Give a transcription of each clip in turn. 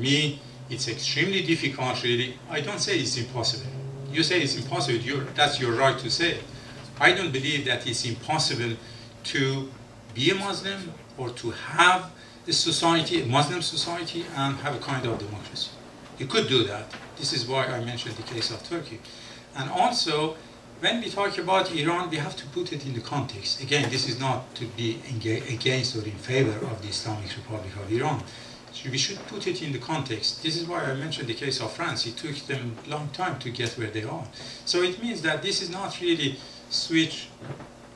me, it's extremely difficult, really. I don't say it's impossible. You say it's impossible, that's your right to say. I don't believe that it's impossible to be a Muslim or to have a society, a Muslim society, and have a kind of democracy. You could do that. This is why I mentioned the case of Turkey. And also, when we talk about Iran, we have to put it in the context. Again, this is not to be against or in favor of the Islamic Republic of Iran. So we should put it in the context. This is why I mentioned the case of France. It took them a long time to get where they are. So it means that this is not really switch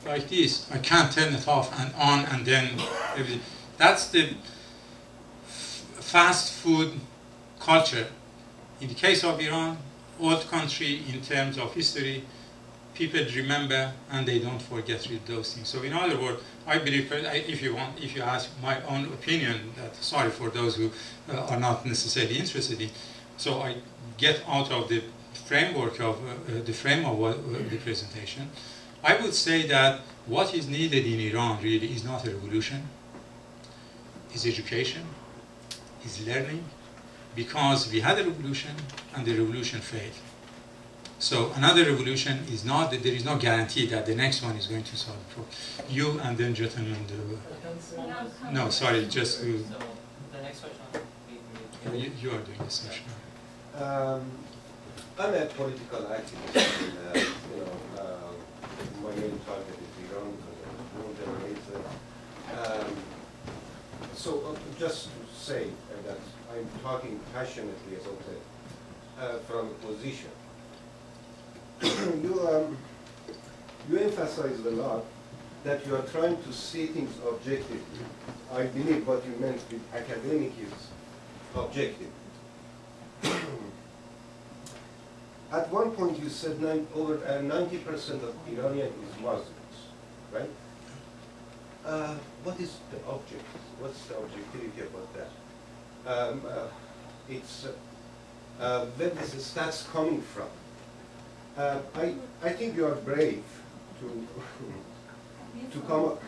like this. I can't turn it off and on and then everything. That's the fast food culture. In the case of Iran, old country in terms of history, people remember and they don't forget those things. So in other words, I believe, if you ask my own opinion, that sorry for those who are not necessarily interested in, so I get out of the framework of the presentation. I would say that what is needed in Iran really is not a revolution, is education, is learning, because we had a revolution and the revolution failed. So another revolution is not that there is no guarantee that the next one is going to solve the problem. You and then gentlemen do. No, sorry, just. So the next question. You are doing the session. I'm a political activist. And, my main target is Iran because I'm born there. So just to say that I'm talking passionately about it from a position. You emphasized a lot that you are trying to see things objectively. I believe what you meant with academic is objective. At one point you said over 90% of Iranians is Muslims, right? What is the objective? What's the objectivity about that? Where is the stats coming from? I think you are brave to come up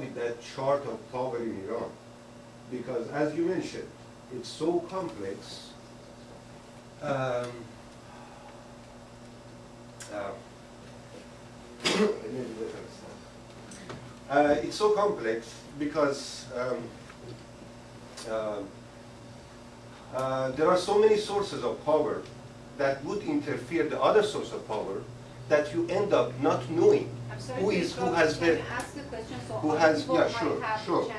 with that chart of power in Iran, because as you mentioned, it's so complex. It's so complex because there are so many sources of power that would interfere the other source of power that you end up not knowing who has the who has sure.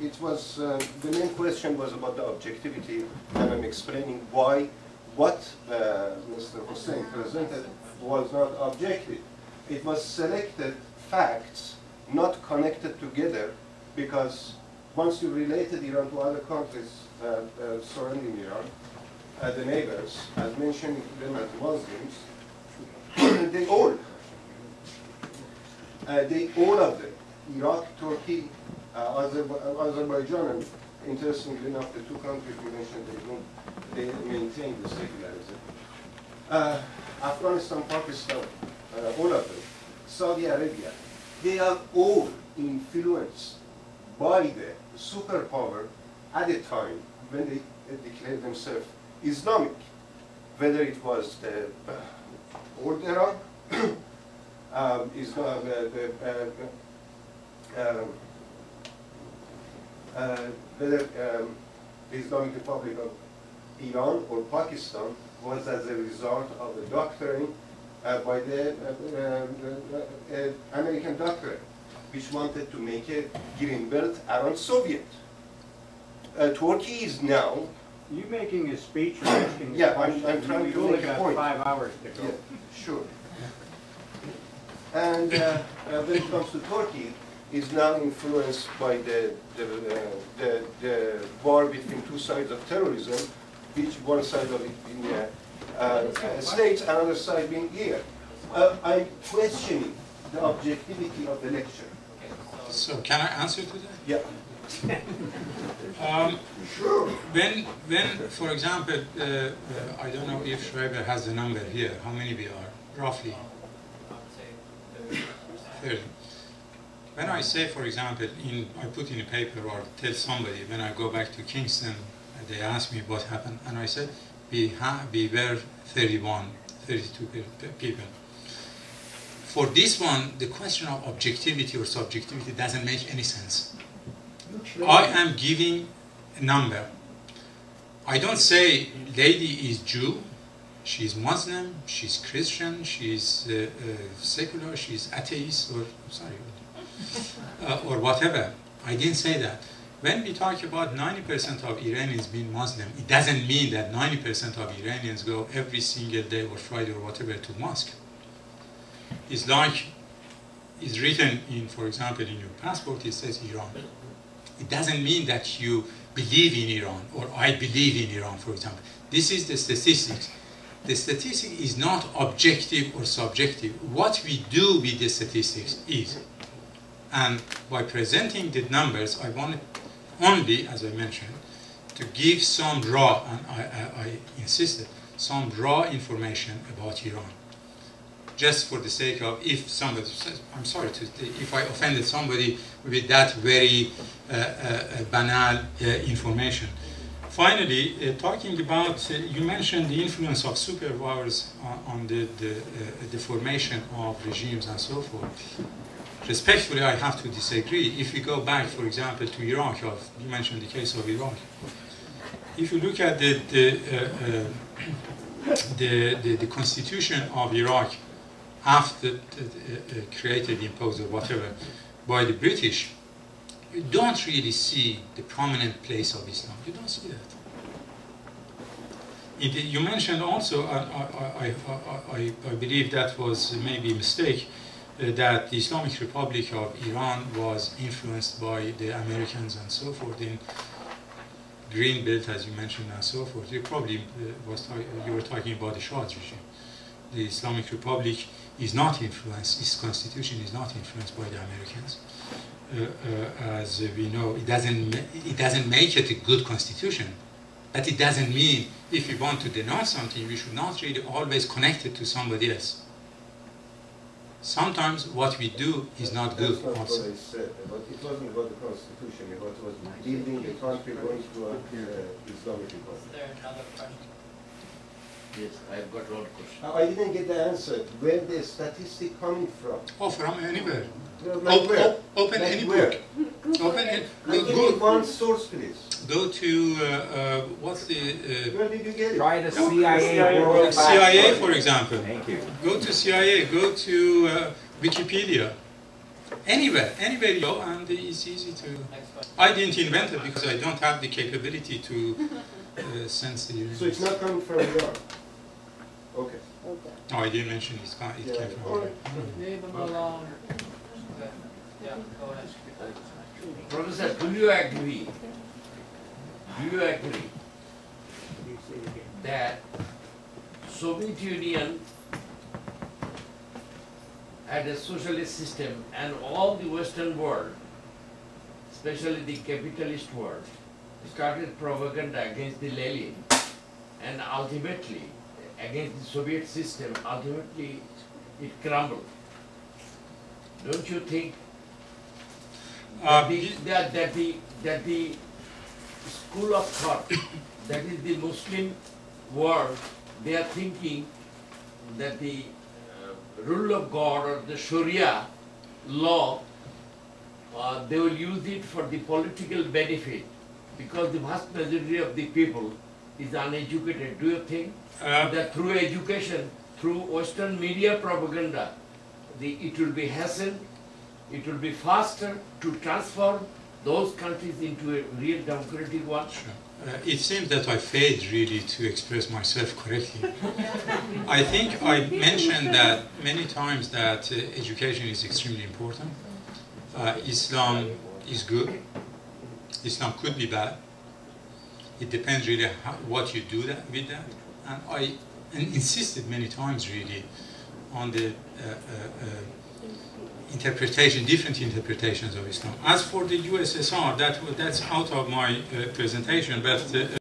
It was the main question was about the objectivity, and I'm explaining why what Mr. Hussein presented was not objective. It was selected facts not connected together, because once you related Iran to other countries surrounding Iran, the neighbors, as mentioning them as Muslims, they all of them, Iraq, Turkey, Azerbaijan, and interestingly enough, the two countries we mentioned, they maintain the secularism. Afghanistan, Pakistan, all of them, Saudi Arabia, they are all influenced by the superpower at a time when they declared themselves Islamic, whether it was the old Iran, whether the Islamic Republic of Iran or Pakistan was as a result of the doctrine by the American doctrine, which wanted to make a green belt around Soviet. Turkey is now. You're making a speech. Asking yeah, I'm trying to make a point. 5 hours to go. Yeah, sure. And when it comes to Turkey, is now influenced by the war between two sides of terrorism, which one side of it being states, another side being here. I'm questioning the objectivity of the lecture. So can I answer to that? Yeah. Sure. When, for example, I don't know if Schreiber has the number here, how many we are, roughly? 30. when I say, for example, I put in a paper or tell somebody, when I go back to Kingston, they ask me what happened, and I said, we were 32 people. For this one, the question of objectivity or subjectivity doesn't make any sense. I am giving a number. I don't say lady is Jew, she's Muslim, she's Christian, she's secular, she's atheist, or sorry, or whatever. I didn't say that. When we talk about 90% of Iranians being Muslim, it doesn't mean that 90% of Iranians go every single day or Friday or whatever to mosque. It's like it's written in, for example, in your passport, it says Iran. It doesn't mean that you believe in Iran or I believe in Iran, for example. This is the statistics. The statistic is not objective or subjective. What we do with the statistics is, and by presenting the numbers, I wanted only, as I mentioned, to give some raw, and I insisted, some raw information about Iran. Just for the sake of, if somebody says, I'm sorry, if I offended somebody with that very banal information. Finally, talking about, you mentioned the influence of superpowers on the formation of regimes and so forth. Respectfully, I have to disagree. If we go back, for example, to Iraq, you mentioned the case of Iraq. If you look at the constitution of Iraq, after created, imposed, or whatever, by the British, you don't really see the prominent place of Islam. You don't see that. You mentioned also, I believe that was maybe a mistake, that the Islamic Republic of Iran was influenced by the Americans and so forth in Green Belt, as you mentioned, and so forth. You probably you were talking about the Shah's regime. The Islamic Republic is not influenced, its constitution is not influenced by the Americans. As we know, it doesn't make it a good constitution, but it doesn't mean if we want to denounce something, we should not really always connect it to somebody else. Sometimes what we do is not good. That's not what I said. It wasn't about the constitution. It was building a country going to an Islamic Republic. Is there another question? Yes, I've got one question. I didn't get the answer. Where the statistic coming from? Oh, from anywhere. Like where? Open like any where? book. Open it. Give me one source, please. Go to what's the Where did you get it? Try the CIA World CIA, Factbook. for example. Thank you. Go to CIA. Go to Wikipedia. Anywhere you go, and it's easy to. Next question. I didn't invent it because I don't have the capability to sense the. So it's not coming from Iran. Okay. No, I didn't mention it came from. All right. Leave them alone. Okay. Yeah, go ahead. Professor, do you agree that Soviet Union had a socialist system and all the Western world, especially the capitalist world, started propaganda against the Lenin and ultimately against the Soviet system, ultimately it crumbled. Don't you think that the school of thought, that is the Muslim world, they are thinking that the rule of God or the Sharia law, they will use it for the political benefit because the vast majority of the people is uneducated. Do you think that through education, through Western media propaganda, it will be hastened, it will be faster to transform those countries into a real democratic one? Sure. It seems that I failed really to express myself correctly. I think I mentioned that many times that education is extremely important. Islam is good. Islam could be bad. It depends really what you do with that. And I insisted many times really on the different interpretations of Islam. As for the USSR, that's out of my presentation, but